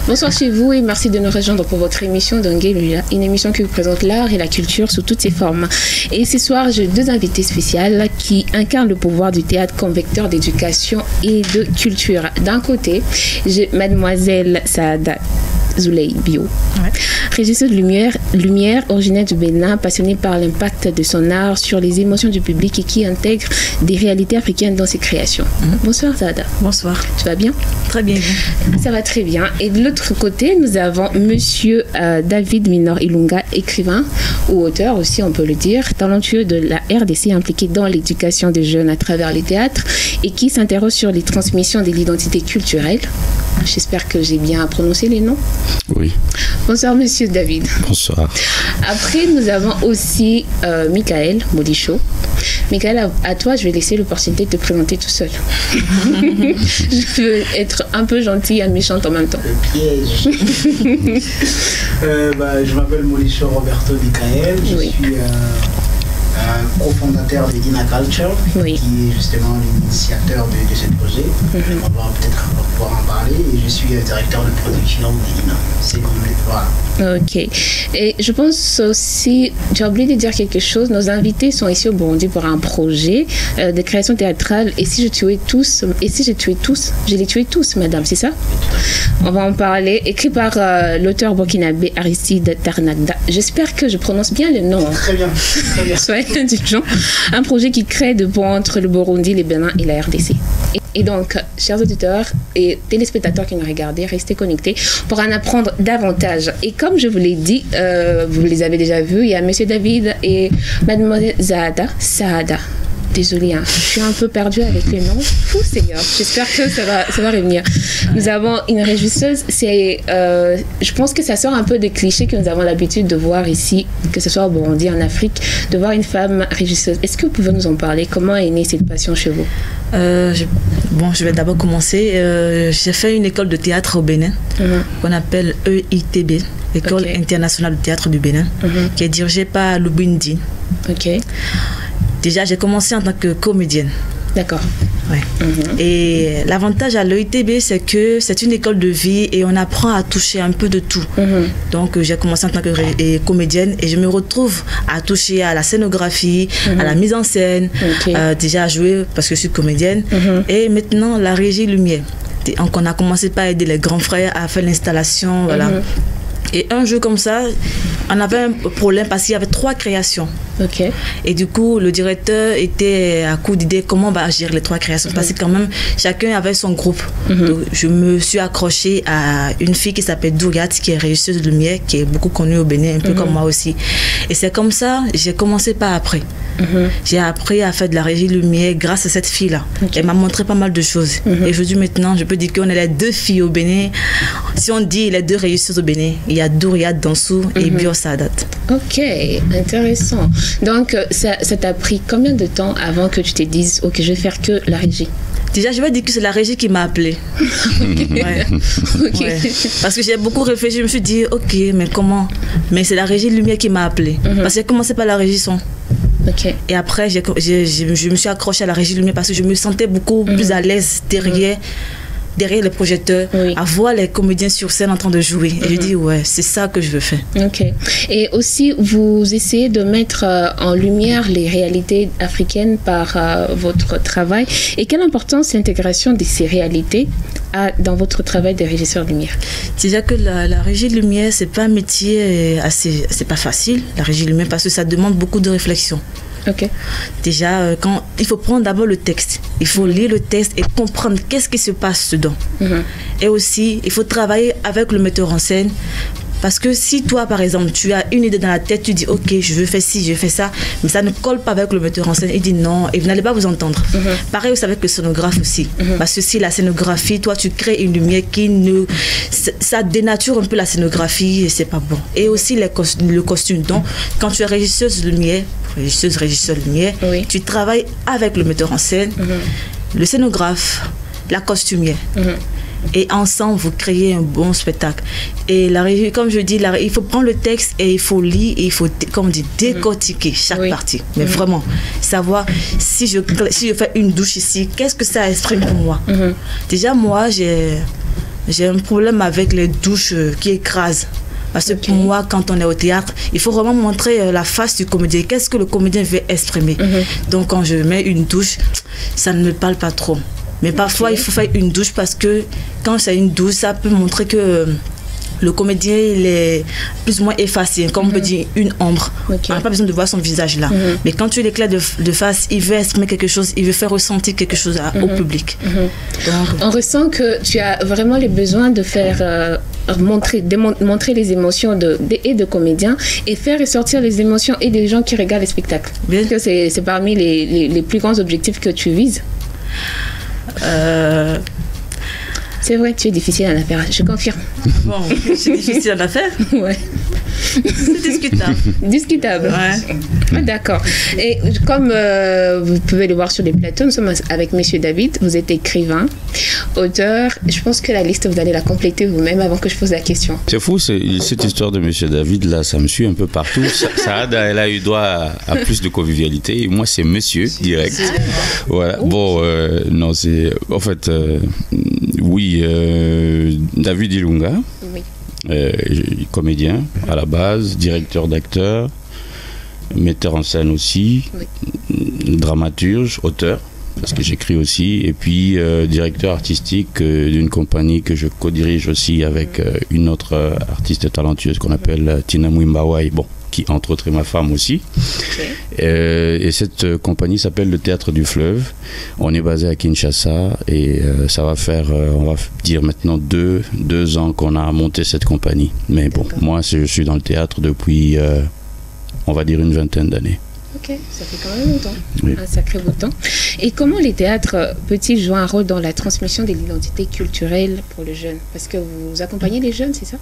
Bonsoir chez vous et merci de nous rejoindre pour votre émission Dongé, une émission qui vous présente l'art et la culture sous toutes ses formes. Et ce soir, j'ai deux invités spéciales qui incarnent le pouvoir du théâtre comme vecteur d'éducation et de culture. D'un côté, j'ai mademoiselle Saada Zouley Bio, régisseuse de lumière, originaire du Bénin, passionnée par l'impact de son art sur les émotions du public et qui intègre des réalités africaines dans ses créations. Bonsoir Saada. Bonsoir. Tu vas bien? Très bien. Ça va très bien. Et de l'autre côté, nous avons monsieur David Minor Ilunga, écrivain ou auteur aussi, on peut le dire, talentueux de la RDC, impliqué dans l'éducation des jeunes à travers les théâtres et qui s'interroge sur les transmissions de l'identité culturelle. J'espère que j'ai bien prononcé les noms. Oui. Bonsoir, monsieur David. Bonsoir. Après, nous avons aussi Michael Modicho. Michael, à toi, je vais laisser l'opportunité de te présenter tout seul. Je veux être un peu gentille et méchante en même temps. Le piège. Je m'appelle Modicho Roberto Michael. Je suis cofondateur de Dina Culture, qui est justement l'initiateur de ce projet. On va peut-être pouvoir en parler. Et je suis directeur de production de Dina. C'est mon but, voilà. Ok. Et je pense aussi, tu as oublié de dire quelque chose. Nos invités sont ici au Burundi pour un projet de création théâtrale. Et si je tuais tous, je les tuais tous, madame, c'est ça? On va en parler. Écrit par l'auteur burkinabé Aristide Tarnagda. J'espère que je prononce bien le nom. Très bien. Très bien. Soyez indulgents. Un projet qui crée de ponts entre le Burundi, le Bénin et la RDC. Et donc, chers auditeurs et téléspectateurs qui nous regardent, restez connectés pour en apprendre davantage. Et comme je vous l'ai dit, vous les avez déjà vus, il y a monsieur David et mademoiselle Saada. Désolée, je suis un peu perdue avec les noms. Fou Seigneur, j'espère que ça va revenir. Nous avons une régisseuse, je pense que ça sort un peu des clichés que nous avons l'habitude de voir ici, que ce soit au Burundi, en Afrique, de voir une femme régisseuse. Est-ce que vous pouvez nous en parler? Comment est née cette passion chez vous? Je vais d'abord commencer. J'ai fait une école de théâtre au Bénin, qu'on appelle EITB, École internationale de théâtre du Bénin, qui est dirigée par Lubindi. Ok. Déjà, j'ai commencé en tant que comédienne. D'accord. Ouais. Et l'avantage à l'EITB, c'est que c'est une école de vie et on apprend à toucher un peu de tout. Donc, j'ai commencé en tant que comédienne et je me retrouve à toucher à la scénographie, à la mise en scène, déjà à jouer parce que je suis comédienne. Et maintenant, la régie lumière. Donc, on a commencé par aider les grands frères à faire l'installation, voilà. Et un jeu comme ça, on avait un problème parce qu'il y avait 3 créations. Et du coup, le directeur était à court d'idées comment on va gérer les 3 créations. Parce que quand même, chacun avait son groupe. Donc, je me suis accrochée à une fille qui s'appelle Dougat, qui est régisseuse de lumière, qui est beaucoup connue au Bénin, un peu comme moi aussi. Et c'est comme ça, j'ai commencé par après. J'ai appris à faire de la régie lumière grâce à cette fille-là. Elle m'a montré pas mal de choses. Et aujourd'hui, maintenant, je peux dire qu'on est les 2 filles au Bénin. Si on dit les 2 régisseuses au Bénin, il y a Douria Dansou et Bio Sadat. Ok, intéressant. Donc, ça t'a pris combien de temps avant que tu te dises, ok, je vais faire que la régie? Déjà, je vais dire que c'est la régie qui m'a appelée. Parce que j'ai beaucoup réfléchi, je me suis dit, ok, mais comment? Mais c'est la régie lumière qui m'a appelée. Parce que j'ai commencé par la régie son. Et après, je me suis accrochée à la régie lumière parce que je me sentais beaucoup plus à l'aise derrière les projecteurs, à voir les comédiens sur scène en train de jouer. Et je dis, c'est ça que je veux faire. Et aussi, vous essayez de mettre en lumière les réalités africaines par votre travail. Et quelle importance l'intégration de ces réalités a dans votre travail de régisseur lumière? Déjà que la régie lumière, c'est pas un métier c'est pas facile, la régie lumière, parce que ça demande beaucoup de réflexion. Déjà, il faut prendre d'abord le texte. Il faut lire le texte et comprendre qu'est-ce qui se passe dedans. Et aussi, il faut travailler avec le metteur en scène. Parce que si toi, par exemple, tu as une idée dans la tête, tu dis, ok, je veux faire ci, je veux faire ça, mais ça ne colle pas avec le metteur en scène, il dit non, et vous n'allez pas vous entendre. Pareil aussi avec le scénographe aussi. Parce que si la scénographie, toi, tu crées une lumière ça dénature un peu la scénographie et c'est pas bon. Et aussi le costume. Donc, quand tu es régisseur lumière, tu travailles avec le metteur en scène, le scénographe, la costumière. Et ensemble, vous créez un bon spectacle. Et la régie, comme je dis, il faut prendre le texte et il faut lire et il faut, comme on dit, décortiquer chaque partie. Mais vraiment, savoir si je fais une douche ici, qu'est-ce que ça exprime pour moi. Déjà, moi, J'ai un problème avec les douches qui écrasent. Parce que pour moi, quand on est au théâtre, il faut vraiment montrer la face du comédien. Qu'est-ce que le comédien veut exprimer? Donc, quand je mets une douche, ça ne me parle pas trop. Mais parfois, il faut faire une douche parce que quand c'est une douche, ça peut montrer que le comédien, il est plus ou moins effacé, comme on peut dire une ombre. On n'a pas besoin de voir son visage là. Mais quand tu l'éclaires de face, il veut exprimer quelque chose, il veut faire ressentir quelque chose au public. Donc, on ressent que tu as vraiment le besoin de faire montrer les émotions de comédiens et faire ressortir les émotions et des gens qui regardent les spectacles. Est-ce que c'est parmi les plus grands objectifs que tu vises? C'est vrai que tu es difficile en affaires, je confirme. Bon, je suis difficile en affaires? Ouais. C'est discutable. Discutable. Ouais. D'accord. Et comme vous pouvez le voir sur les plateaux, nous sommes avec Monsieur David. Vous êtes écrivain, auteur. Je pense que la liste, vous allez la compléter vous-même avant que je pose la question. C'est fou, cette histoire de Monsieur David, là, ça me suit un peu partout. Saada, elle a eu droit à plus de convivialité. Et moi, c'est Monsieur, direct. Voilà. Bon, non, c'est... En fait, oui, David Ilunga. Oui. Comédien à la base, directeur d'acteurs, metteur en scène aussi, dramaturge, auteur, parce que j'écris aussi, et puis directeur artistique d'une compagnie que je co-dirige aussi avec une autre artiste talentueuse qu'on appelle Tina Mwimbawai, bon, qui entre autres est ma femme aussi. Et cette compagnie s'appelle le Théâtre du Fleuve. On est basé à Kinshasa et ça va faire, on va dire maintenant deux ans qu'on a monté cette compagnie. Mais bon, moi je suis dans le théâtre depuis, on va dire, une vingtaine d'années. Ok, ça fait quand même longtemps, un sacré bout de temps. Et comment les théâtres peut-ils jouer un rôle dans la transmission de l'identité culturelle pour les jeunes? Parce que vous accompagnez les jeunes, c'est ça?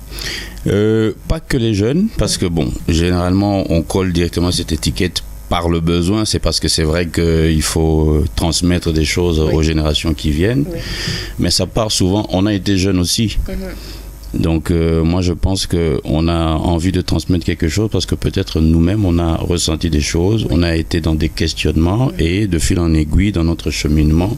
Pas que les jeunes, parce que bon, généralement on colle directement cette étiquette par le besoin, c'est parce que c'est vrai qu'il faut transmettre des choses aux générations qui viennent, mais ça part souvent, on a été jeunes aussi. Donc moi je pense qu'on a envie de transmettre quelque chose parce que peut-être nous-mêmes on a ressenti des choses, on a été dans des questionnements et de fil en aiguille dans notre cheminement,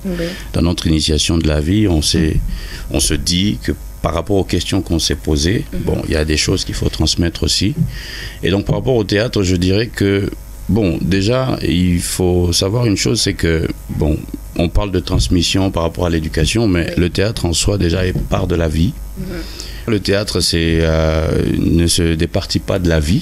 dans notre initiation de la vie, on se dit que par rapport aux questions qu'on s'est posées, bon, il y a des choses qu'il faut transmettre aussi. Et donc par rapport au théâtre, je dirais que bon, déjà il faut savoir une chose, c'est que bon, on parle de transmission par rapport à l'éducation, mais le théâtre en soi déjà est part de la vie. Le théâtre ne se départit pas de la vie.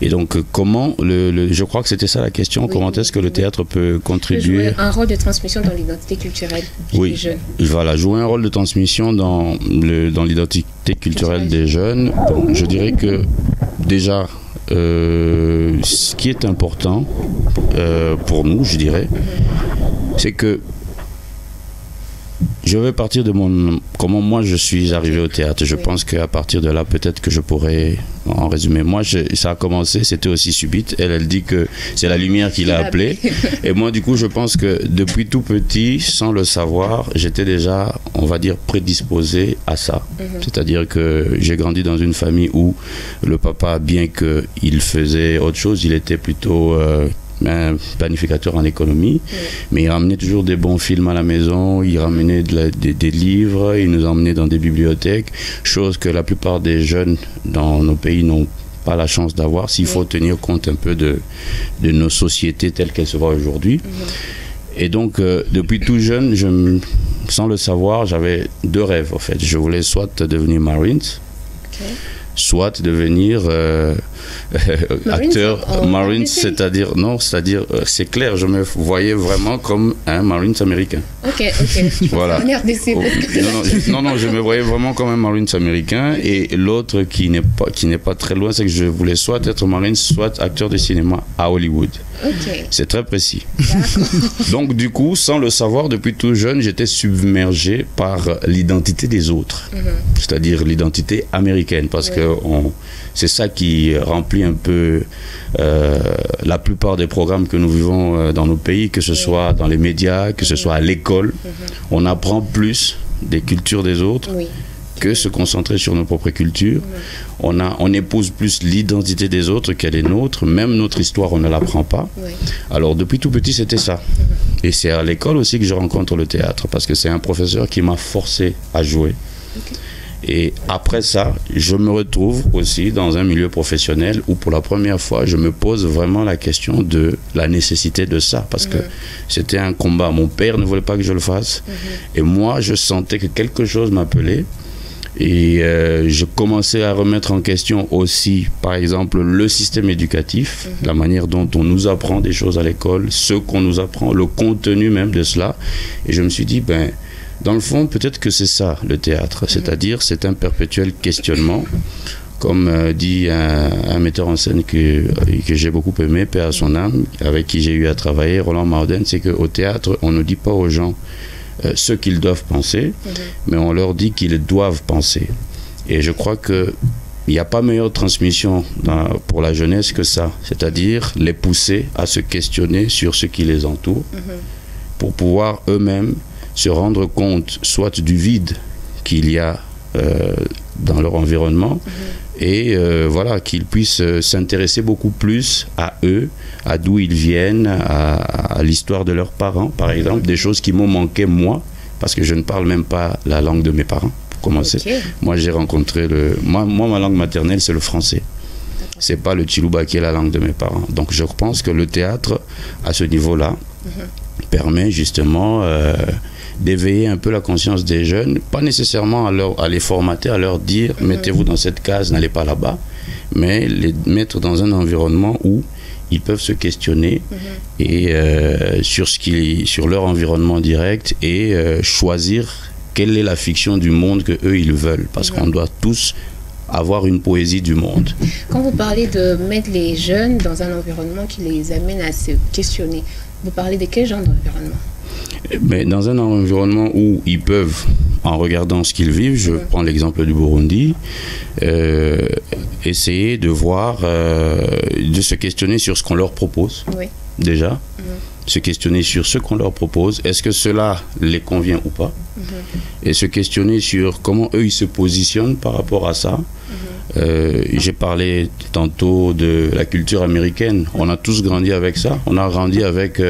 Et donc, comment, je crois que c'était ça la question, comment est-ce que le théâtre peut contribuer? Jouer un rôle de transmission dans l'identité culturelle des jeunes. Voilà, jouer un rôle de transmission dans l'identité culturelle des jeunes. Bon, je dirais que déjà, ce qui est important pour nous, je dirais, c'est que je vais partir de comment moi je suis arrivé au théâtre. Je pense qu'à partir de là, peut-être que je pourrais en résumer. Moi, ça a commencé, c'était aussi subite. Elle dit que c'est la lumière qui l'a appelé. Et moi, du coup, je pense que depuis tout petit, sans le savoir, j'étais déjà, on va dire, prédisposé à ça. C'est-à-dire que j'ai grandi dans une famille où le papa, bien qu'il faisait autre chose, il était plutôt... un planificateur en économie, mais il ramenait toujours des bons films à la maison, il ramenait des livres, il nous emmenait dans des bibliothèques, chose que la plupart des jeunes dans nos pays n'ont pas la chance d'avoir, s'il faut tenir compte un peu de nos sociétés telles qu'elles se voient aujourd'hui. Et donc, depuis tout jeune, sans le savoir, j'avais deux rêves, en fait. Je voulais soit devenir Marines, soit devenir acteur Marines, c'est-à-dire c'est clair, je me voyais vraiment comme un Marines américain. Voilà. Non, je me voyais vraiment comme un Marines américain, et l'autre qui n'est pas très loin, c'est que je voulais soit être Marines, soit acteur de cinéma à Hollywood. C'est très précis. Donc du coup, sans le savoir, depuis tout jeune, j'étais submergé par l'identité des autres, c'est-à-dire l'identité américaine, parce que c'est ça qui remplit un peu la plupart des programmes que nous vivons dans nos pays, que ce soit dans les médias, que ce soit à l'école. On apprend plus des cultures des autres que se concentrer sur nos propres cultures. On épouse plus l'identité des autres qu'elle est nôtre. Même notre histoire, on ne l'apprend pas. Alors, depuis tout petit, c'était ça. Et c'est à l'école aussi que je rencontre le théâtre, parce que c'est un professeur qui m'a forcé à jouer. Et après ça, je me retrouve aussi dans un milieu professionnel où pour la première fois, je me pose vraiment la question de la nécessité de ça. Parce que c'était un combat. Mon père ne voulait pas que je le fasse. Et moi, je sentais que quelque chose m'appelait. Et je commençais à remettre en question aussi, par exemple, le système éducatif, la manière dont on nous apprend des choses à l'école, ce qu'on nous apprend, le contenu même de cela. Et je me suis dit, dans le fond, peut-être que c'est ça, le théâtre. C'est-à-dire, c'est un perpétuel questionnement. Comme dit un metteur en scène que j'ai beaucoup aimé, paix à son âme, avec qui j'ai eu à travailler, Roland Marden, c'est qu'au théâtre, on ne dit pas aux gens ce qu'ils doivent penser, mais on leur dit qu'ils doivent penser. Et je crois qu'il n'y a pas meilleure transmission pour la jeunesse que ça. C'est-à-dire les pousser à se questionner sur ce qui les entoure, pour pouvoir eux-mêmes se rendre compte soit du vide qu'il y a dans leur environnement et voilà, qu'ils puissent s'intéresser beaucoup plus à eux, à d'où ils viennent, à l'histoire de leurs parents, par exemple, des choses qui m'ont manqué moi, parce que je ne parle même pas la langue de mes parents, pour commencer. Moi, j'ai rencontré ma langue maternelle, c'est le français. C'est pas le Chiluba qui est la langue de mes parents. Donc, je pense que le théâtre, à ce niveau-là, permet justement d'éveiller un peu la conscience des jeunes, pas nécessairement à les formater, à leur dire mettez-vous dans cette case, n'allez pas là-bas, mais les mettre dans un environnement où ils peuvent se questionner et sur leur environnement direct et choisir quelle est la fiction du monde que eux ils veulent, parce qu'on doit tous avoir une poésie du monde. Quand vous parlez de mettre les jeunes dans un environnement qui les amène à se questionner, vous parlez de quel genre d'environnement? Mais dans un environnement où ils peuvent, en regardant ce qu'ils vivent, je prends l'exemple du Burundi, essayer de voir, de se questionner sur ce qu'on leur propose, déjà, se questionner sur ce qu'on leur propose, est-ce que cela les convient ou pas, et se questionner sur comment eux ils se positionnent par rapport à ça. J'ai parlé tantôt de la culture américaine. On a tous grandi avec ça. On a grandi avec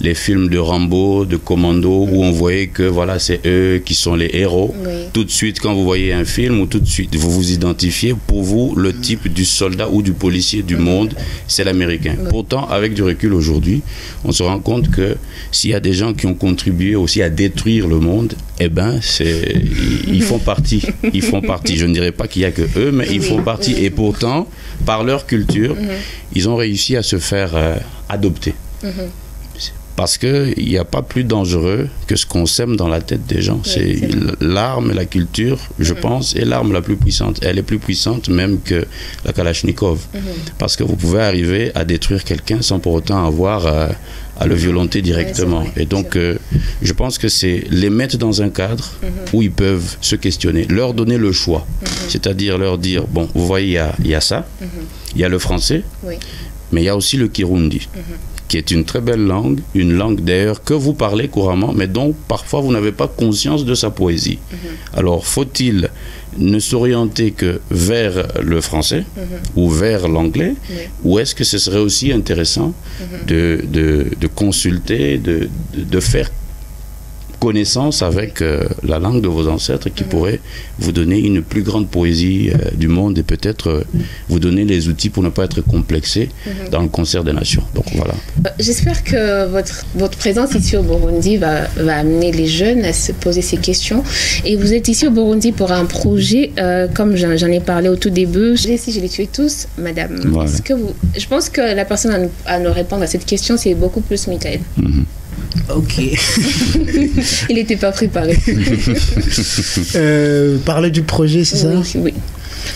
les films de Rambo, de Commando, où on voyait que voilà, c'est eux qui sont les héros. Tout de suite, quand vous voyez un film, ou tout de suite, vous vous identifiez. Pour vous, le type du soldat ou du policier du monde, c'est l'américain. Pourtant, avec du recul aujourd'hui, on se rend compte que s'il y a des gens qui ont contribué aussi à détruire le monde, eh ben, ils font partie. Ils font partie. Je ne dirais pas qu'il n'y a que eux, mais ils font partie. Et pourtant, par leur culture, ils ont réussi à se faire adopter. Parce qu'il n'y a pas plus dangereux que ce qu'on sème dans la tête des gens. C'est l'arme, la culture, je pense, est l'arme la plus puissante. Elle est plus puissante même que la Kalachnikov. Parce que vous pouvez arriver à détruire quelqu'un sans pour autant avoir à le violenter directement. Et donc, je pense que c'est les mettre dans un cadre où ils peuvent se questionner, leur donner le choix. C'est-à-dire leur dire, bon, vous voyez, il y a ça, il y a le français, mais il y a aussi le Kirundi, qui est une très belle langue, une langue d'ailleurs que vous parlez couramment, mais dont parfois vous n'avez pas conscience de sa poésie. Alors, faut-il ne s'orienter que vers le français ou vers l'anglais, ou est-ce que ce serait aussi intéressant de consulter, de faire connaissance avec la langue de vos ancêtres qui pourrait vous donner une plus grande poésie du monde et peut-être vous donner les outils pour ne pas être complexé dans le concert des nations. Donc voilà. J'espère que votre présence ici au Burundi va amener les jeunes à se poser ces questions. Et vous êtes ici au Burundi pour un projet, comme j'en ai parlé au tout début. Si je les tuais tous, madame, voilà. Je pense que la personne à nous répondre à cette question, c'est beaucoup plus Michael. Ok. Il n'était pas préparé. Parler du projet, c'est ça? Oui.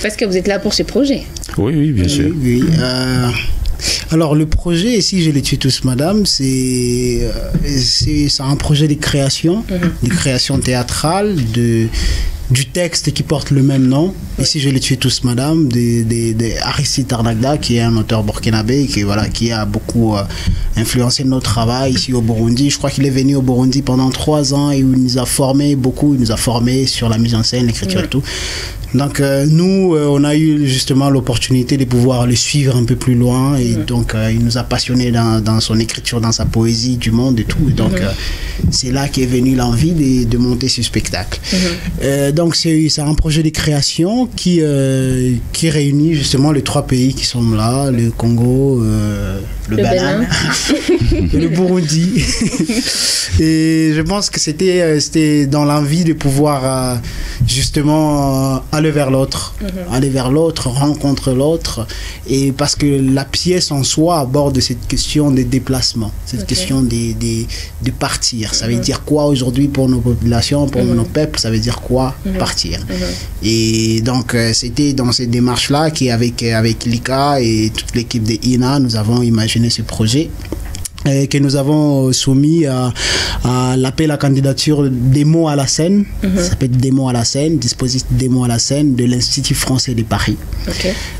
Parce que vous êtes là pour ce projet. Oui, bien sûr. Oui. Alors, le projet, ici, je les tue tous, madame, c'est un projet de création, de création théâtrale, du texte qui porte le même nom. Ici, je les tue tous, madame, de Aristide Tarnagda, qui est un auteur burkinabé, qui a beaucoup influencé notre travail ici au Burundi. Je crois qu'il est venu au Burundi pendant 3 ans et il nous a formé beaucoup. Il nous a formé sur la mise en scène, l'écriture et tout. Donc nous, on a eu justement l'opportunité de pouvoir le suivre un peu plus loin et donc il nous a passionnés dans son écriture, dans sa poésie du monde et tout. Et donc c'est là qu'est venue l'envie de monter ce spectacle. Donc c'est un projet de création qui réunit justement les 3 pays qui sont là, le Congo, le Bénin et le Burundi. Et je pense que c'était dans l'envie de pouvoir justement aller vers l'autre, rencontrer l'autre, et parce que la pièce en soi aborde cette question des déplacements, cette question de partir. Ça veut dire quoi aujourd'hui pour nos populations, pour nos peuples, ça veut dire quoi partir. Et donc c'était dans cette démarche-là qu'avec Lika et toute l'équipe de INA, nous avons imaginé ce projet que nous avons soumis à l'appel à candidature des mots à la scène. Ça s'appelle des mots à la scène, dispositif des mots à la scène de l'Institut français de Paris.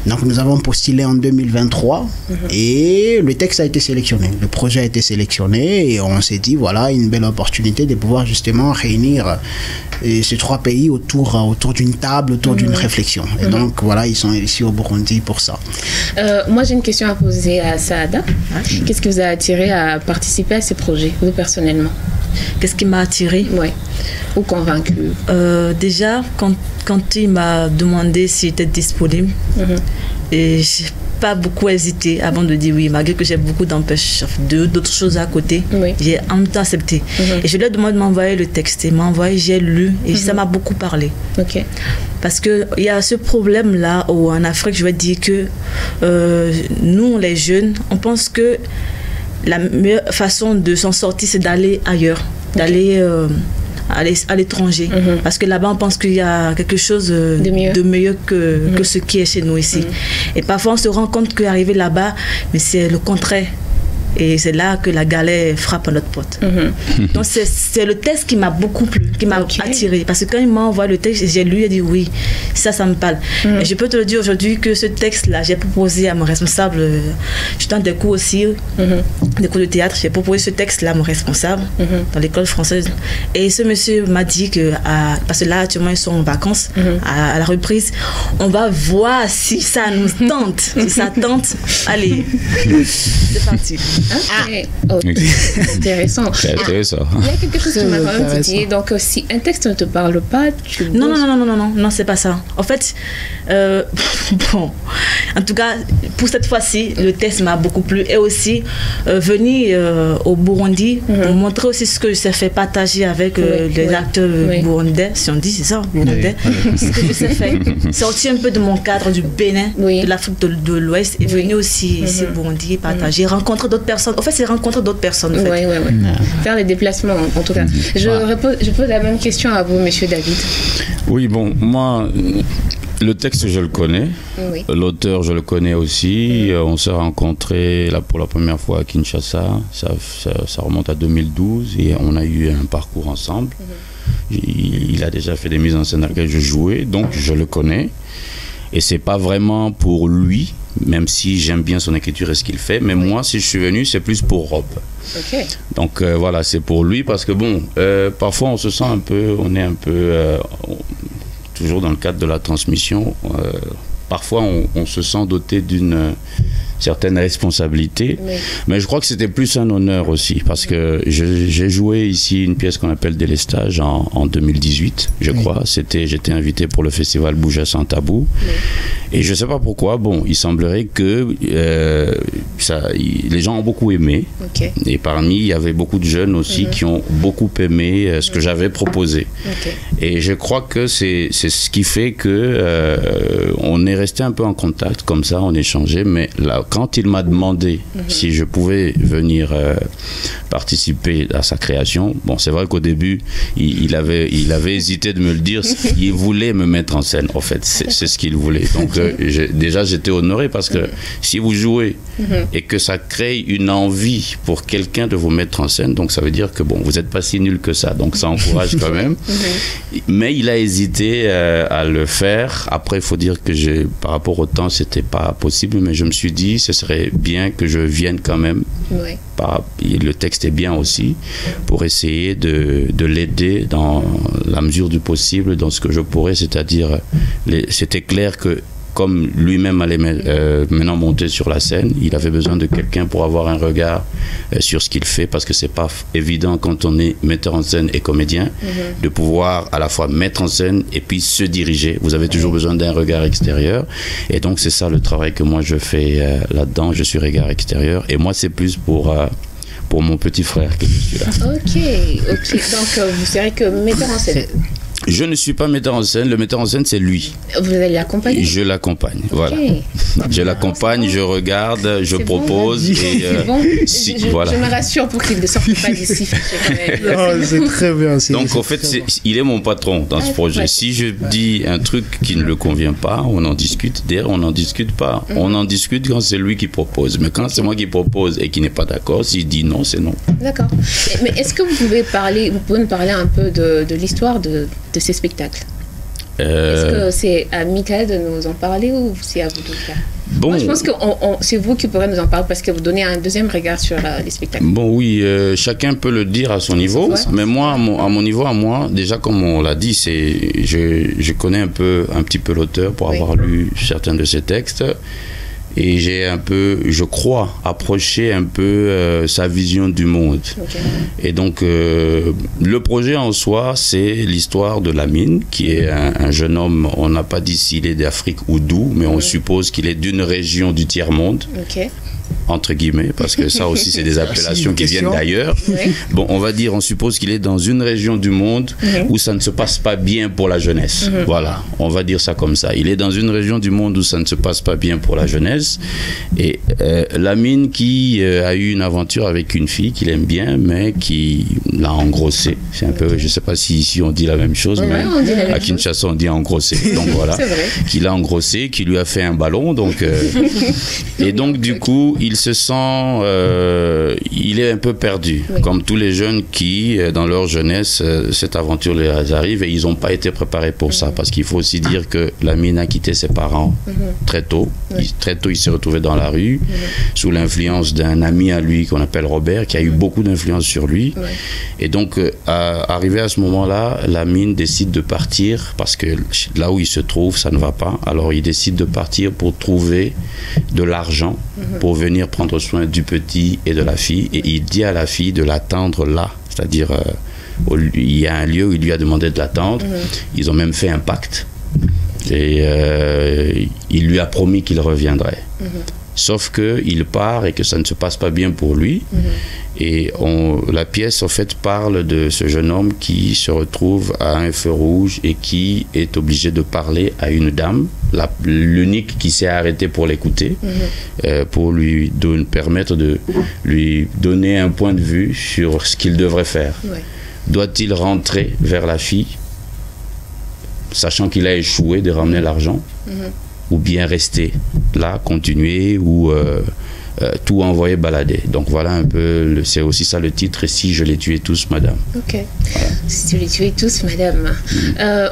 Donc nous avons postulé en 2023 et le texte a été sélectionné, le projet a été sélectionné et on s'est dit voilà une belle opportunité de pouvoir justement réunir ces 3 pays autour d'une table, autour d'une réflexion. Et donc voilà, ils sont ici au Burundi pour ça. Moi j'ai une question à poser à Saada. Qu'est-ce qui vous a attiré à participer à ces projets, vous personnellement? Qu'est-ce qui m'a attiré? Ou convaincu? Déjà, quand il m'a demandé s'il était disponible, et j'ai pas beaucoup hésité avant de dire oui, malgré que j'ai beaucoup d'autres choses à côté. J'ai en même temps accepté. Et je lui ai demandé de m'envoyer le texte. Il m'a envoyé, j'ai lu et ça m'a beaucoup parlé. Parce qu'il y a ce problème-là en Afrique, je vais dire que nous, les jeunes, on pense que la meilleure façon de s'en sortir, c'est d'aller ailleurs, d'aller à l'étranger. Parce que là-bas, on pense qu'il y a quelque chose de mieux que ce qui est chez nous ici. Et parfois, on se rend compte qu'arriver là-bas, mais c'est le contraire. Et c'est là que la galère frappe à notre porte. Donc c'est le texte qui m'a beaucoup plu, qui m'a attiré. Parce que quand il m'a envoyé le texte, j'ai lu et dit oui, ça me parle. Et je peux te le dire aujourd'hui que ce texte-là, j'ai proposé à mon responsable, je donne des cours aussi, des cours de théâtre, j'ai proposé ce texte-là à mon responsable dans l'école française. Et ce monsieur m'a dit que, parce que là actuellement ils sont en vacances, à la reprise, on va voir si ça nous tente. Si ça tente, allez, c'est parti. Intéressant. C'est intéressant. Il y a quelque chose qui m'a quand même titillé. Donc, si un texte ne te parle pas, tu... Non, c'est pas ça. En fait, bon, en tout cas, pour cette fois-ci, le texte m'a beaucoup plu. Et aussi, venir au Burundi pour montrer aussi ce que je sais faire, partager avec les acteurs burundais, si on dit, c'est ça, burundais, ce que je sais faire. Sortir un peu de mon cadre du Bénin, de l'Afrique de l'Ouest, et venir aussi ici au Burundi, partager, rencontrer d'autres personnes. En fait, c'est rencontrer d'autres personnes. En fait. Faire les déplacements, en tout cas. Je pose la même question à vous, monsieur David. Oui, bon, moi, le texte, je le connais. L'auteur, je le connais aussi. On s'est rencontrés là, pour la première fois à Kinshasa. Ça remonte à 2012 et on a eu un parcours ensemble. Il a déjà fait des mises en scène dans lesquelles je jouais, donc je le connais. Et c'est pas vraiment pour lui, même si j'aime bien son écriture et ce qu'il fait, mais moi, si je suis venu, c'est plus pour Rob. Donc voilà, c'est pour lui parce que bon, parfois on se sent un peu, on est un peu, toujours dans le cadre de la transmission, parfois on se sent doté d'une certaine responsabilité, mais je crois que c'était plus un honneur aussi parce que j'ai joué ici une pièce qu'on appelle Délestage en 2018, je crois. J'étais invité pour le festival Bouger sans tabou et je sais pas pourquoi, bon, il semblerait que les gens ont beaucoup aimé et parmi il y avait beaucoup de jeunes aussi qui ont beaucoup aimé ce que j'avais proposé et je crois que c'est ce qui fait que on est resté un peu en contact comme ça, on échangeait, mais là quand il m'a demandé si je pouvais venir participer à sa création, bon, c'est vrai qu'au début, il avait hésité de me le dire, il voulait me mettre en scène, en fait, c'est ce qu'il voulait. Donc déjà, j'étais honoré parce que si vous jouez et que ça crée une envie pour quelqu'un de vous mettre en scène, donc ça veut dire que bon, vous n'êtes pas si nul que ça, donc ça encourage quand même. Mais il a hésité à le faire. Après, il faut dire que par rapport au temps, c'était pas possible, mais je me suis dit, dit, ce serait bien que je vienne quand même. Ouais. Le texte est bien aussi, pour essayer de l'aider dans la mesure du possible, dans ce que je pourrais, c'est-à-dire, c'était clair que comme lui-même allait maintenant monter sur la scène, il avait besoin de quelqu'un pour avoir un regard sur ce qu'il fait, parce que c'est pas évident quand on est metteur en scène et comédien de pouvoir à la fois mettre en scène et puis se diriger. Vous avez toujours besoin d'un regard extérieur, et donc c'est ça le travail que moi je fais là-dedans. Je suis regard extérieur, et moi c'est plus pour mon petit frère que je suis là. Ok. Donc vous serez que metteur en scène. Je ne suis pas metteur en scène, le metteur en scène c'est lui. Vous allez l'accompagner? Je l'accompagne, voilà. Je l'accompagne, je regarde, je propose. Bon, et, bon, voilà. Je me rassure pour qu'il ne sorte pas d'ici. C'est très bien. Donc en fait, il est mon patron dans ce projet. Si je dis un truc qui ne le convient pas, on en discute. D'ailleurs, on n'en discute pas. On en discute quand c'est lui qui propose. Mais quand c'est moi qui propose et qui n'est pas d'accord, s'il dit non, c'est non. D'accord. Mais est-ce que vous pouvez me parler un peu de l'histoire de ces spectacles? Est-ce que c'est à Michael de nous en parler ou c'est à vous de le faire? Bon, moi, je pense que c'est vous qui pourrez nous en parler parce que vous donnez un deuxième regard sur les spectacles. Bon, oui, chacun peut le dire à son niveau, mais moi, à mon niveau, déjà comme on l'a dit, je connais un petit peu l'auteur pour avoir lu certains de ses textes. Et j'ai un peu, je crois, approché un peu sa vision du monde. Okay. Et donc, le projet en soi, c'est l'histoire de Lamine, qui est un jeune homme, on n'a pas dit s'il est d'Afrique ou d'où, mais on suppose qu'il est d'une région du tiers-monde. Okay. Entre guillemets, parce que ça aussi c'est des appellations qui viennent d'ailleurs. Oui. Bon, on suppose qu'il est dans une région du monde où ça ne se passe pas bien pour la jeunesse. Voilà, on va dire ça comme ça. Il est dans une région du monde où ça ne se passe pas bien pour la jeunesse. Et Lamine qui a eu une aventure avec une fille qu'il aime bien, mais qui l'a engrossé. C'est un peu, je ne sais pas si ici on dit la même chose, mais à Kinshasa on dit engrossé. Donc voilà, qui l'a engrossé, qui lui a fait un ballon. Donc, et donc du coup, il se sent, il est un peu perdu, comme tous les jeunes qui, dans leur jeunesse, cette aventure les arrive et ils n'ont pas été préparés pour ça, parce qu'il faut aussi dire que Lamine a quitté ses parents très tôt. Très tôt, il s'est retrouvé dans la rue, sous l'influence d'un ami à lui qu'on appelle Robert, qui a eu beaucoup d'influence sur lui. Et donc, arrivé à ce moment-là, Lamine décide de partir, parce que là où il se trouve, ça ne va pas. Alors, il décide de partir pour trouver de l'argent, pour venir prendre soin du petit et de la fille, et il dit à la fille de l'attendre là, c'est-à-dire il y a un lieu où il lui a demandé de l'attendre. Ils ont même fait un pacte et il lui a promis qu'il reviendrait. Sauf qu'il part et que ça ne se passe pas bien pour lui. Et la pièce, en fait, parle de ce jeune homme qui se retrouve à un feu rouge et qui est obligé de parler à une dame, l'unique qui s'est arrêtée pour l'écouter, pour lui permettre de lui donner un point de vue sur ce qu'il devrait faire. Doit-il rentrer vers la fille, sachant qu'il a échoué de ramener l'argent, ou bien rester là, continuer, ou tout envoyer balader. Donc voilà un peu, c'est aussi ça le titre, « Et si je les tuais tous, madame ». Ok, voilà. Si je les tuais tous, madame.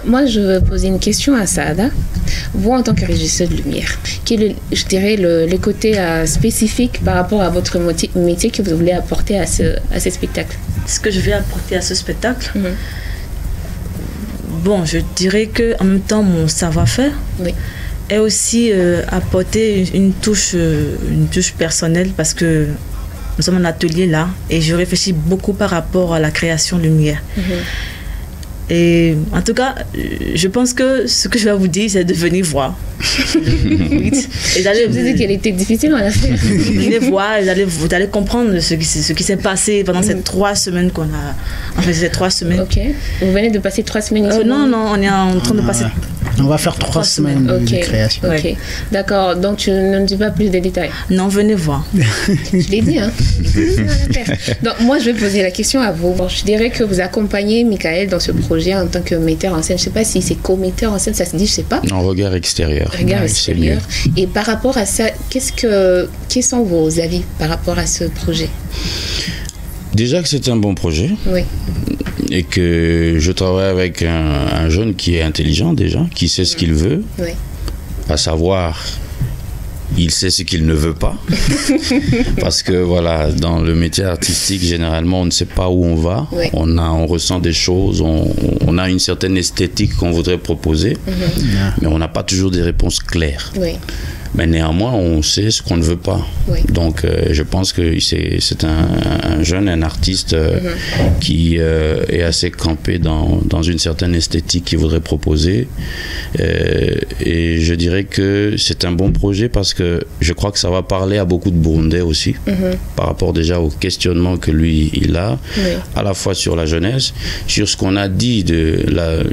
Moi, je veux poser une question à Saada. Vous, en tant que régisseur de lumière, quel est, je dirais, le côté spécifique par rapport à votre métier que vous voulez apporter à ce spectacle? Ce que je vais apporter à ce spectacle, bon, je dirais qu'en même temps, mon savoir-faire, et aussi apporter une touche personnelle, parce que nous sommes en atelier là et je réfléchis beaucoup par rapport à la création de lumière. Et en tout cas, je pense que ce que je vais vous dire, c'est de venir voir. Et d'aller, vous avez dit qu'elle était difficile à faire. Venez voir, vous allez comprendre ce qui s'est passé pendant ces 3 semaines qu'on a. En fait, ces 3 semaines. Ok. Vous venez de passer 3 semaines ici? Non, on est en train de passer. On va faire 3 semaines de création. Ok. D'accord. Donc tu ne me dis pas plus de détails. Non, venez voir. Je l'ai dit, hein. Donc moi, je vais poser la question à vous. Bon, je dirais que vous accompagnez Michael dans ce projet en tant que metteur en scène. Je ne sais pas si c'est co-metteur en scène, ça se dit, je ne sais pas. En regard extérieur. Regard extérieur. Et par rapport à ça, quels sont vos avis par rapport à ce projet? Déjà que c'est un bon projet. Oui. Et que je travaille avec un jeune qui est intelligent déjà, qui sait ce qu'il veut. Oui. À savoir il sait ce qu'il ne veut pas. Parce que voilà, dans le métier artistique, généralement, on ne sait pas où on va. Oui. On ressent des choses, on a une certaine esthétique qu'on voudrait proposer, mais on n'a pas toujours des réponses claires. Oui. Mais néanmoins, on sait ce qu'on ne veut pas. Oui. Donc, je pense que c'est un jeune, un artiste qui est assez campé dans une certaine esthétique qu'il voudrait proposer. Et je dirais que c'est un bon projet parce que je crois que ça va parler à beaucoup de Burundais aussi, par rapport déjà au questionnement que lui, il a, à la fois sur la jeunesse, sur ce qu'on a dit,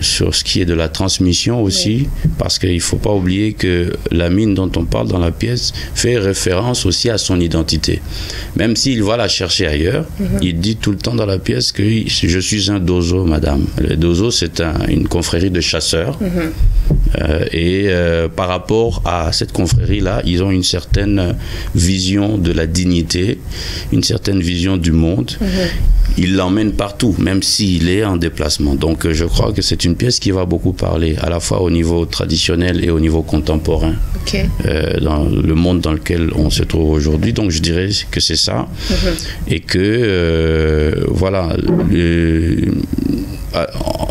sur ce qui est de la transmission aussi, parce qu'il ne faut pas oublier que la mine dont on parle dans la pièce fait référence aussi à son identité. Même s'il va la chercher ailleurs, il dit tout le temps dans la pièce que je suis un dozo, madame. Le dozo, c'est une confrérie de chasseurs. Et par rapport à cette confrérie-là, ils ont une certaine vision de la dignité, une certaine vision du monde. Il l'emmène partout, même s'il est en déplacement. Donc je crois que c'est une pièce qui va beaucoup parler, à la fois au niveau traditionnel et au niveau contemporain, dans le monde dans lequel on se trouve aujourd'hui. Donc je dirais que c'est ça. Et que, voilà,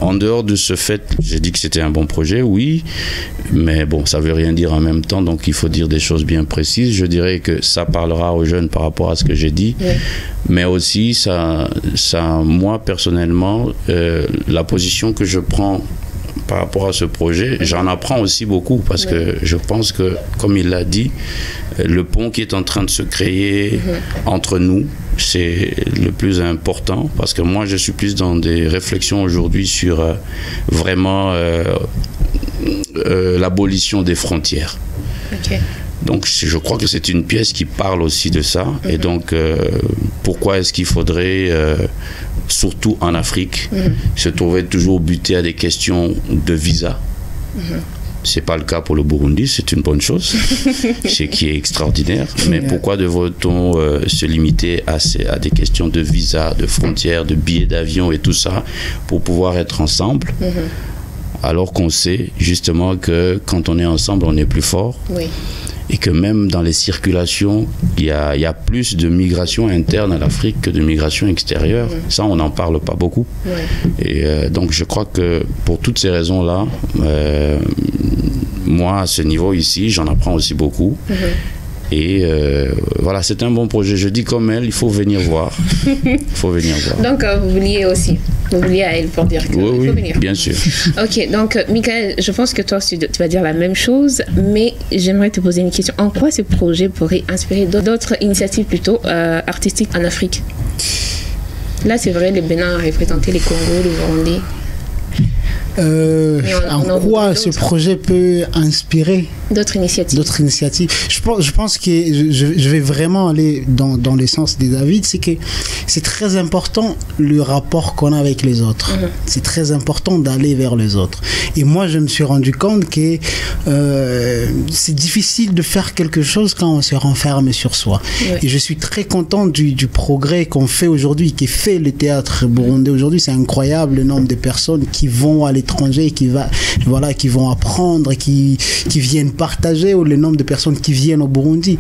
en dehors de ce fait, j'ai dit que c'était un bon projet, oui, mais bon, ça veut rien dire en même temps, donc il faut dire des choses bien précises. Je dirais que ça parlera aux jeunes par rapport à ce que j'ai dit, mais aussi, ça, moi, personnellement, la position que je prends par rapport à ce projet, j'en apprends aussi beaucoup parce que je pense que, comme il l'a dit, le pont qui est en train de se créer entre nous, c'est le plus important parce que moi je suis plus dans des réflexions aujourd'hui sur vraiment l'abolition des frontières. Donc je crois que c'est une pièce qui parle aussi de ça. Et donc pourquoi est-ce qu'il faudrait surtout en Afrique se trouver toujours buté à des questions de visa? C'est pas le cas pour le Burundi, c'est une bonne chose, ce qui est extraordinaire. Mais pourquoi devrait-on se limiter à des questions de visa, de frontières, de billets d'avion et tout ça pour pouvoir être ensemble, alors qu'on sait justement que quand on est ensemble, on est plus fort. Et que même dans les circulations, il y a plus de migration interne à l'Afrique que de migration extérieure. Ça, on n'en parle pas beaucoup. Et donc, je crois que pour toutes ces raisons-là, moi, à ce niveau ici, j'en apprends aussi beaucoup. Et voilà, c'est un bon projet. Je dis comme elle, il faut venir voir. Il faut venir voir. Donc, vous vouliez aussi. Vous vouliez à elle pour dire qu'il faut venir. Bien sûr. Ok, donc, Michael, je pense que toi, tu vas dire la même chose, mais j'aimerais te poser une question. En quoi ce projet pourrait inspirer d'autres initiatives plutôt artistiques en Afrique? Là, c'est vrai, le Bénin a représenté les Congos, le Burundi. En quoi ce projet peut inspirer d'autres initiatives. Je pense que je vais vraiment aller dans le sens de David, c'est que c'est très important le rapport qu'on a avec les autres. C'est très important d'aller vers les autres. Et moi, je me suis rendu compte que c'est difficile de faire quelque chose quand on se renferme sur soi. Et je suis très content du progrès qu'on fait aujourd'hui, qui fait le théâtre burundais aujourd'hui. C'est incroyable le nombre de personnes qui vont à l'étranger, qui vont apprendre, qui viennent partager, ou le nombre de personnes qui viennent au Burundi.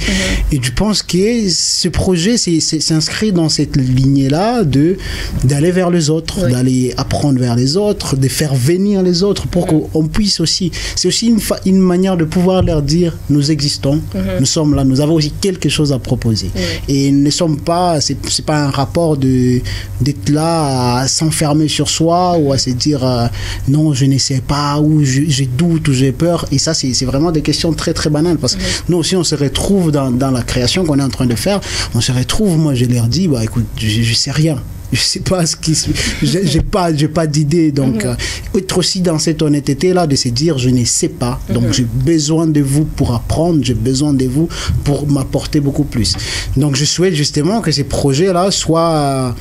Et je pense que ce projet s'inscrit dans cette lignée-là d'aller vers les autres, d'aller apprendre vers les autres, de faire venir les autres pour qu'on puisse aussi. C'est aussi une manière de pouvoir leur dire nous existons, nous sommes là, nous avons aussi quelque chose à proposer. Et ne sommes pas, c'est pas un rapport d'être là à s'enfermer sur soi ou à se dire non, je ne sais pas, ou j'ai doute, ou j'ai peur. Et ça, c'est vraiment des questions très très banales, parce que nous aussi on se retrouve dans la création qu'on est en train de faire, on se retrouve, moi je leur dis écoute, je sais rien, je sais pas ce qui j'ai pas d'idée, donc être aussi dans cette honnêteté là de se dire je ne sais pas, donc j'ai besoin de vous pour apprendre, j'ai besoin de vous pour m'apporter beaucoup plus. Donc je souhaite justement que ces projets là soient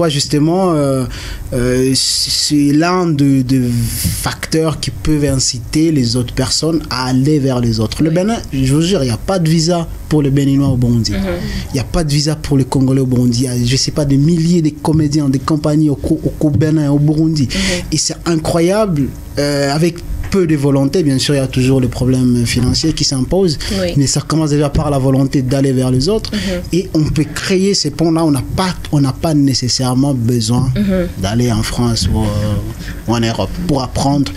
justement c'est l'un des facteurs qui peuvent inciter les autres personnes à aller vers les autres. Le Bénin, je vous jure, il n'y a pas de visa pour les Béninois au Burundi. Il n'y a pas de visa pour les Congolais au Burundi. Il y a, je ne sais pas, des milliers de comédiens, des compagnies au Bénin, au Burundi. Et c'est incroyable avec peu de volonté. Bien sûr, il y a toujours le problème financier qui s'impose, mais ça commence déjà par la volonté d'aller vers les autres. Et on peut créer ces ponts-là. On n'a pas nécessairement besoin d'aller en France ou en Europe pour apprendre.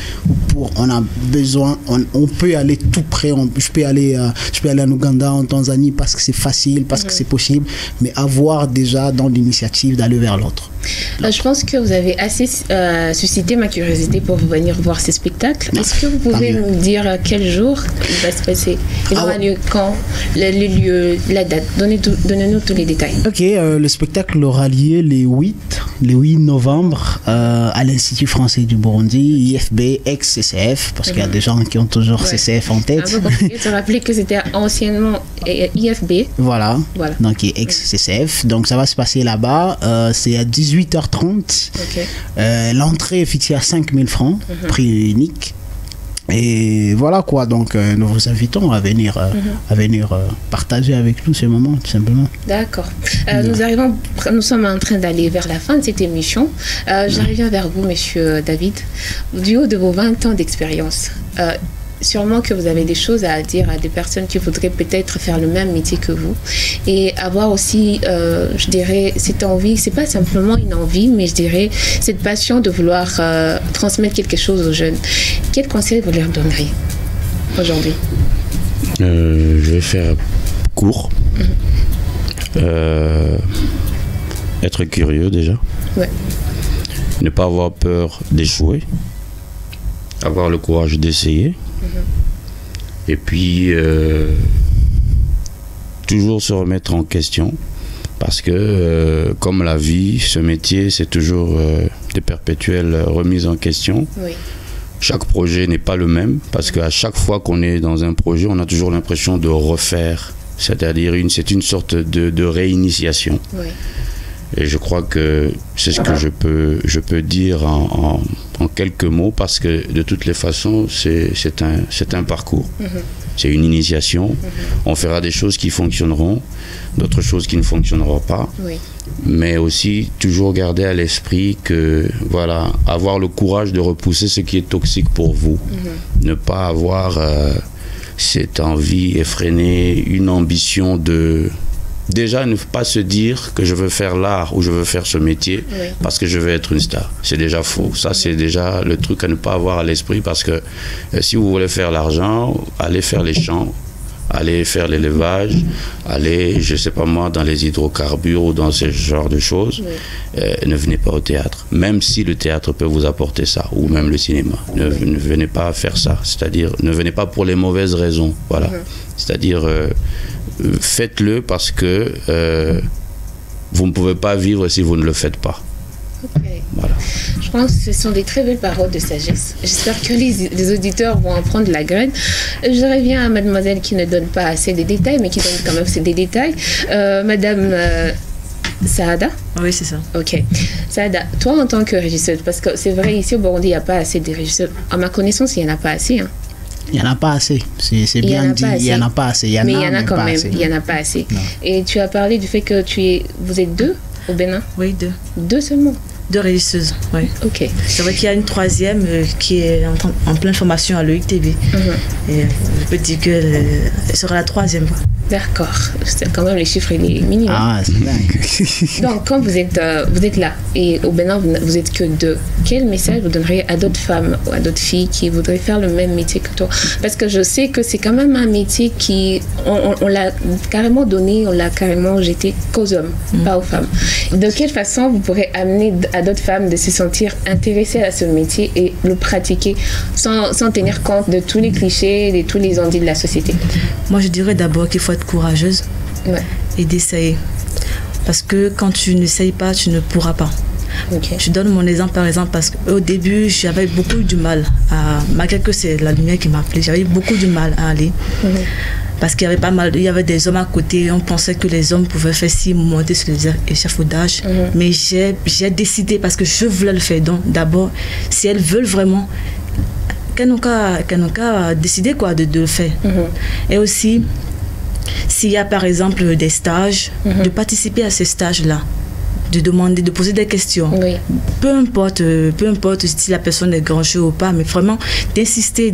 On a besoin, on peut aller tout près. Je peux aller en Ouganda, en Tanzanie, parce que c'est facile, parce que c'est possible, mais avoir déjà dans l'initiative d'aller vers l'autre. Je pense que vous avez assez suscité ma curiosité pour venir voir ces spectacles. Est-ce que vous pouvez nous dire quel jour il va se passer? Il aura lieu quand? Les lieux, la date? Donnez-nous tous les détails. Ok, le spectacle aura lieu le 8 novembre à l'Institut français du Burundi, IFB, ex-CCF, parce qu'il y a des gens qui ont toujours CCF en tête. Un peu compliqué de se rappeler que c'était anciennement IFB. Voilà. Donc ex-CCF. Donc ça va se passer là-bas. C'est à 18h30. L'entrée est fixée à 5 000 francs, prix unique. Et voilà quoi, donc nous vous invitons à venir, partager avec nous ce moment, tout simplement. D'accord. Nous sommes en train d'aller vers la fin de cette émission. J'arrive vers vous, monsieur David. Du haut de vos 20 ans d'expérience, sûrement que vous avez des choses à dire à des personnes qui voudraient peut-être faire le même métier que vous et avoir aussi, je dirais, cette envie, c'est pas simplement une envie, mais je dirais cette passion de vouloir transmettre quelque chose aux jeunes. Quel conseil vous leur donneriez aujourd'hui? Je vais faire court. Être curieux déjà. Ne pas avoir peur d'échouer. Avoir le courage d'essayer. Et puis toujours se remettre en question parce que comme la vie, ce métier, c'est toujours des perpétuelles remises en question. Chaque projet n'est pas le même parce qu'à chaque fois qu'on est dans un projet, on a toujours l'impression de refaire, c'est-à-dire c'est une sorte de réinitiation. Et je crois que c'est ce que je peux dire en quelques mots, parce que de toutes les façons, c'est un parcours. C'est une initiation. On fera des choses qui fonctionneront, d'autres choses qui ne fonctionneront pas. Mais aussi toujours garder à l'esprit que, voilà, avoir le courage de repousser ce qui est toxique pour vous. Ne pas avoir cette envie effrénée, une ambition de... Déjà, ne pas se dire que je veux faire l'art ou je veux faire ce métier parce que je veux être une star. C'est déjà faux. Ça, c'est déjà le truc à ne pas avoir à l'esprit, parce que si vous voulez faire l'argent, allez faire les champs, allez faire l'élevage, allez, je ne sais pas moi, dans les hydrocarbures ou dans ce genre de choses. Ne venez pas au théâtre. Même si le théâtre peut vous apporter ça, ou même le cinéma. Ne venez pas faire ça. C'est-à-dire, ne venez pas pour les mauvaises raisons. Voilà. C'est-à-dire... faites-le parce que vous ne pouvez pas vivre si vous ne le faites pas. Voilà. Je pense que ce sont des très belles paroles de sagesse. J'espère que les auditeurs vont en prendre la graine. Je reviens à mademoiselle qui ne donne pas assez de détails, mais qui donne quand même des détails. Madame Saada? Oui, c'est ça. Ok. Saada, toi en tant que régisseuse, parce que c'est vrai, ici au Burundi, il n'y a pas assez de régisseurs. À ma connaissance, il n'y en a pas assez. Hein. Il n'y en a pas assez, c'est bien dit, il n'y en a pas assez. Mais il y en a quand même, il n'y en a pas assez. Non. Et tu as parlé du fait que vous êtes 2 au Bénin? Oui, 2. 2 seulement? 2 régisseuses, oui. Ok. C'est vrai qu'il y a une 3e qui est en pleine formation à l'EITB. Et je peux dire qu'elle sera la 3e. D'accord. C'est quand même les chiffres minimums. Ah, c'est dingue. Donc, quand vous êtes là et au Bénin, vous êtes que 2, quel message vous donneriez à d'autres femmes ou à d'autres filles qui voudraient faire le même métier que toi? Parce que je sais que c'est quand même un métier qui, on l'a carrément donné, on l'a carrément jeté qu'aux hommes, pas aux femmes. De quelle façon vous pourrez amener à d'autres femmes de se sentir intéressées à ce métier et le pratiquer sans tenir compte de tous les clichés, de tous les ondits de la société? Moi, je dirais d'abord qu'il faut être courageuse et d'essayer. Parce que quand tu n'essayes pas, tu ne pourras pas. Je donne mon exemple par exemple parce qu'au début, j'avais beaucoup du mal malgré que c'est la lumière qui m'appelait, j'avais beaucoup de mal à aller. Parce qu'il y avait il y avait des hommes à côté, on pensait que les hommes pouvaient faire monter sur les échafaudages. Mais j'ai décidé, parce que je voulais le faire. Donc d'abord, si elles veulent vraiment, qu'elles n'ont qu'à décider de le faire. Et aussi, s'il y a par exemple des stages, de participer à ces stages-là. de demander, de poser des questions. Oui. Peu importe si la personne est branchée ou pas, mais vraiment d'insister.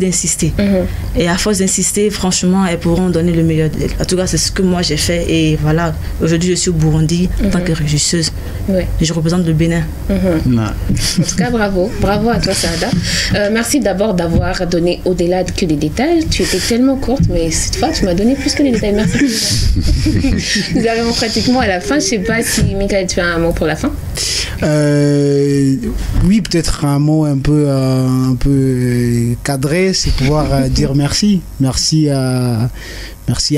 Et à force d'insister, franchement, elles pourront donner le meilleur d'elles. En tout cas, c'est ce que moi j'ai fait. Et voilà, aujourd'hui, je suis au Burundi en tant que régisseuse. Oui. Et je représente le Bénin. En tout cas, bravo à toi, Saada. Merci d'abord d'avoir donné au-delà que les détails. Tu étais tellement courte, mais cette fois, tu m'as donné plus que les détails. Merci. Nous arrivons pratiquement à la fin. Je ne sais pas si, Michael, tu as un mot pour la fin. Oui, peut-être un mot un peu cadré, c'est pouvoir dire merci. Merci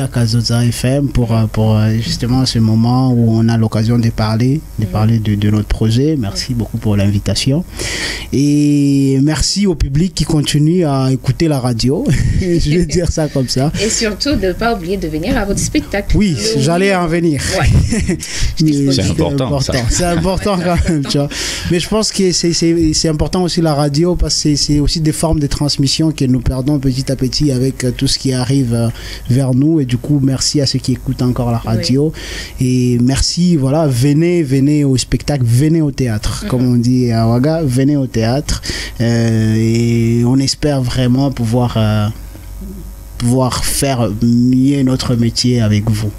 à Kazoza FM pour justement ce moment où on a l'occasion de parler de notre projet. Merci beaucoup pour l'invitation. Et merci au public qui continue à écouter la radio. Je vais dire ça comme ça. Et surtout de ne pas oublier de venir à votre spectacle. Oui, j'allais en venir. Ouais. C'est important. C'est important quand même, tu vois. Mais je pense que c'est important aussi la radio parce que c'est aussi des formes de transmission que nous perdons petit à petit avec tout ce qui arrive vers nous. Et du coup, merci à ceux qui écoutent encore la radio. Oui. Et merci, voilà, venez au spectacle, venez au théâtre. Comme on dit à Ouaga, venez au théâtre. Et on espère vraiment pouvoir faire mieux notre métier avec vous.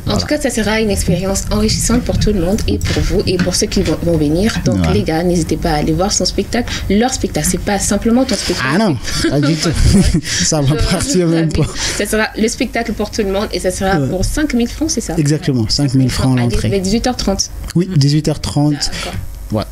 En tout cas, ça sera une expérience enrichissante pour tout le monde et pour vous et pour ceux qui vont venir. Donc, les gars, n'hésitez pas à aller voir son spectacle. Leur spectacle, c'est pas simplement ton spectacle. Ah non, pas du tout. Ça va partir même pas. Ça sera le spectacle pour tout le monde et ça sera pour 5 000 francs, c'est ça? Exactement, 5 000 francs l'entrée. 18h30. Oui, 18h30. D'accord. Ouais.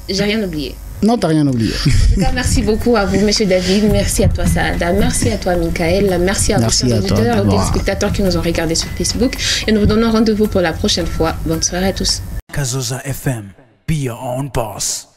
J'ai rien oublié. Non, t'as rien oublié. En tout cas, merci beaucoup à vous, monsieur David. Merci à toi, Saada. Merci à toi, Michael. Merci à vous, chers auditeurs et aux téléspectateurs qui nous ont regardés sur Facebook. Et nous vous donnons rendez-vous pour la prochaine fois. Bonne soirée à tous. Kazoza FM, be your own boss.